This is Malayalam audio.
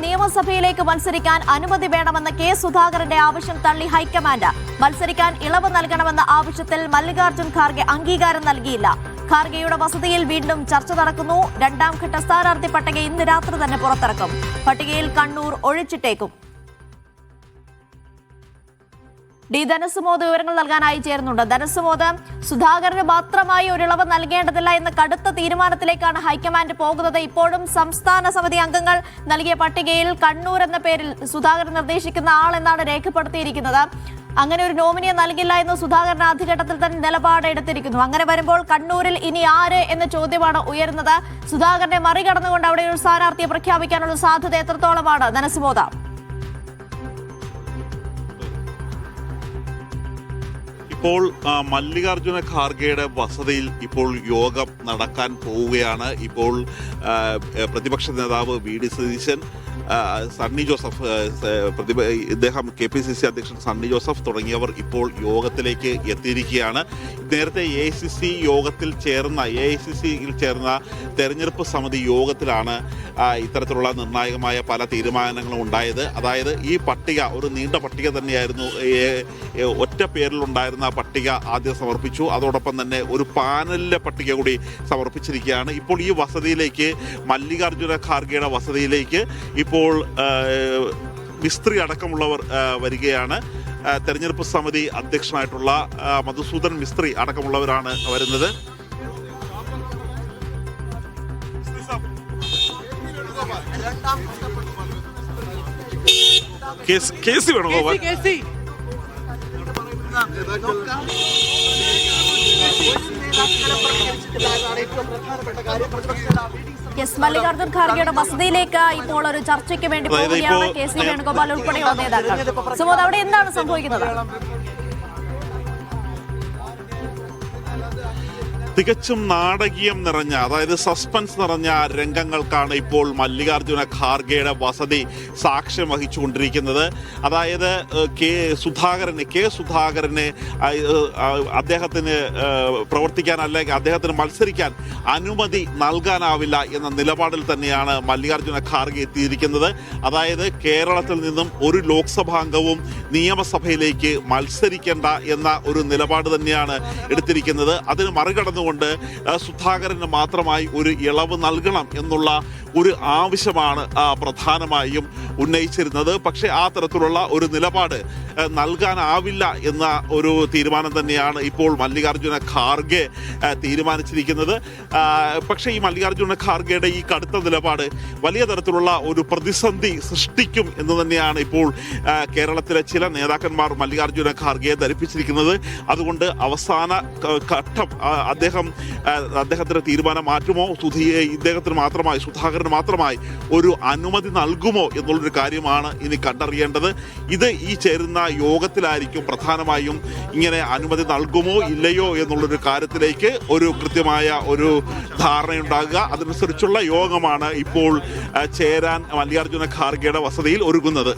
നിയമസഭയിലേക്ക് മത്സരിക്കാൻ അനുമതി വേണമെന്ന കെ സുധാകരന്റെ ആവശ്യം തള്ളി ഹൈക്കമാൻഡ്. മത്സരിക്കാൻ ഇളവ് നൽകണമെന്ന ആവശ്യത്തിൽ മല്ലികാർജ്ജുൻ ഖാർഗെ അംഗീകാരം നൽകിയില്ല. ഖാർഗെയുടെ വസതിയിൽ വീണ്ടും ചർച്ച നടക്കുന്നു. രണ്ടാം ഘട്ട സ്ഥാനാർത്ഥി പട്ടിക ഇന്ന് രാത്രി തന്നെ പുറത്തിറക്കും. പട്ടികയിൽ കണ്ണൂർ ഒഴിച്ചിട്ടേക്കും. ധനസുമോദ് വിവരങ്ങൾ നൽകാനായി ചേരുന്നുണ്ട്. ധനസുമോദ്, സുധാകരന് മാത്രമായി ഒരു ഇളവ് നൽകേണ്ടതില്ല എന്ന കടുത്ത തീരുമാനത്തിലേക്കാണ് ഹൈക്കമാൻഡ് പോകുന്നത്. ഇപ്പോഴും സംസ്ഥാന സമിതി അംഗങ്ങൾ നൽകിയ പട്ടികയിൽ കണ്ണൂർ എന്ന പേരിൽ സുധാകരൻ നിർദ്ദേശിക്കുന്ന ആൾ എന്നാണ് രേഖപ്പെടുത്തിയിരിക്കുന്നത്. അങ്ങനെ ഒരു നോമിനിയെ നൽകില്ല എന്ന് സുധാകരൻ ആദ്യഘട്ടത്തിൽ തന്നെ നിലപാട് എടുത്തിരിക്കുന്നു. അങ്ങനെ വരുമ്പോൾ കണ്ണൂരിൽ ഇനി ആര് എന്ന ചോദ്യമാണ് ഉയരുന്നത്. സുധാകരനെ മറികടന്നുകൊണ്ട് അവിടെ ഒരു സ്ഥാനാർത്ഥിയെ പ്രഖ്യാപിക്കാനുള്ള സാധ്യത എത്രത്തോളമാണ് ധനസുമോദ? ഇപ്പോൾ മല്ലികാർജ്ജുന ഖാർഗെയുടെ വസതിയിൽ ഇപ്പോൾ യോഗം നടക്കാൻ പോവുകയാണ്. ഇപ്പോൾ പ്രതിപക്ഷ നേതാവ് വി.ഡി. സതീശൻ, സണ്ണി ജോസഫ്, ഇദ്ദേഹം KPCC അധ്യക്ഷൻ സണ്ണി ജോസഫ് തുടങ്ങിയവർ ഇപ്പോൾ യോഗത്തിലേക്ക് എത്തിയിരിക്കുകയാണ്. നേരത്തെ AICC യിൽ ചേർന്ന തെരഞ്ഞെടുപ്പ് സമിതി യോഗത്തിലാണ് ഇത്തരത്തിലുള്ള നിർണായകമായ പല തീരുമാനങ്ങളും ഉണ്ടായത്. അതായത് ഈ പട്ടിക ഒരു നീണ്ട പട്ടിക തന്നെയായിരുന്നു. ഒറ്റ പേരിലുണ്ടായിരുന്ന പട്ടിക ആദ്യം സമർപ്പിച്ചു. അതോടൊപ്പം തന്നെ ഒരു പാനലിലെ പട്ടിക കൂടി സമർപ്പിച്ചിരിക്കുകയാണ്. ഇപ്പോൾ ഈ വസതിയിലേക്ക്, മല്ലികാർജ്ജുന ഖാർഗെയുടെ വസതിയിലേക്ക് ഇപ്പോൾ മിസ്ത്രി അടക്കമുള്ളവർ വരികയാണ്. തെരഞ്ഞെടുപ്പ് സമിതി അധ്യക്ഷനായിട്ടുള്ള മധുസൂദൻ മിസ്ത്രി അടക്കമുള്ളവരാണ് വരുന്നത്. കേസി വേണോ? മല്ലികാർജ്ജുൻ ഖാർഗെയുടെ വസതിയിലേക്ക് ഇപ്പോൾ ഒരു ചർച്ചയ്ക്ക് വേണ്ടി പോവുകയാണ് KC വേണുഗോപാൽ ഉൾപ്പെടെയുള്ള നേതാക്കൾ. സുമോദ്, അവിടെ എന്താണ് സംഭവിക്കുന്നത്? തികച്ചും നാടകീയം നിറഞ്ഞ, അതായത് സസ്പെൻസ് നിറഞ്ഞ രംഗങ്ങൾക്കാണ് ഇപ്പോൾ മല്ലികാർജ്ജുന ഖാർഗെയുടെ വസതി സാക്ഷ്യം വഹിച്ചുകൊണ്ടിരിക്കുന്നത്. അതായത് കെ സുധാകരന് അദ്ദേഹത്തിന് പ്രവർത്തിക്കാൻ, അല്ലെങ്കിൽ അദ്ദേഹത്തിന് മത്സരിക്കാൻ അനുമതി നൽകാനാവില്ല എന്ന നിലപാടിൽ തന്നെയാണ് മല്ലികാർജ്ജുന ഖാർഗെ എത്തിയിരിക്കുന്നത്. അതായത് കേരളത്തിൽ നിന്നും ഒരു ലോക്സഭാംഗവും നിയമസഭയിലേക്ക് മത്സരിക്കേണ്ട എന്ന ഒരു നിലപാട് തന്നെയാണ് എടുത്തിരിക്കുന്നത്. അതിന് മറികടന്നുകൊണ്ട് സുധാകരന് മാത്രമായി ഒരു ഇളവ് നൽകണം എന്നുള്ള ഒരു ആവശ്യമാണ് പ്രധാനമായും ഉന്നയിച്ചിരുന്നത്. പക്ഷേ ആ തരത്തിലുള്ള ഒരു നിലപാട് നൽകാനാവില്ല എന്ന ഒരു തീരുമാനം തന്നെയാണ് ഇപ്പോൾ മല്ലികാർജ്ജുന ഖാർഗെ തീരുമാനിച്ചിരിക്കുന്നത്. പക്ഷേ ഈ മല്ലികാർജ്ജുന ഖാർഗെയുടെ ഈ കടുത്ത നിലപാട് വലിയ തരത്തിലുള്ള ഒരു പ്രതിസന്ധി സൃഷ്ടിക്കും എന്ന് തന്നെയാണ് ഇപ്പോൾ കേരളത്തിലെ ചില നേതാക്കന്മാർ മല്ലികാർജ്ജുന ഖാർഗെയെ ധരിപ്പിച്ചിരിക്കുന്നത്. അതുകൊണ്ട് അവസാന ഘട്ടം അദ്ദേഹത്തിന് തീരുമാനം മാറ്റുമോ, സുധാകരന് മാത്രമായി ഒരു അനുമതി നൽകുമോ എന്നുള്ളൊരു കാര്യമാണ് ഇനി കണ്ടറിയേണ്ടത്. ഇത് ഈ ചേരുന്ന യോഗത്തിലായിരിക്കും പ്രധാനമായും ഇങ്ങനെ അനുമതി നൽകുമോ ഇല്ലയോ എന്നുള്ളൊരു കാര്യത്തിലേക്ക് ഒരു കൃത്യമായ ഒരു ധാരണയുണ്ടാകുക. അതനുസരിച്ചുള്ള യോഗമാണ് ഇപ്പോൾ ചേരാൻ മല്ലികാർജ്ജുന ഖാർഗെയുടെ വസതിയിൽ ഒരുങ്ങുന്നത്.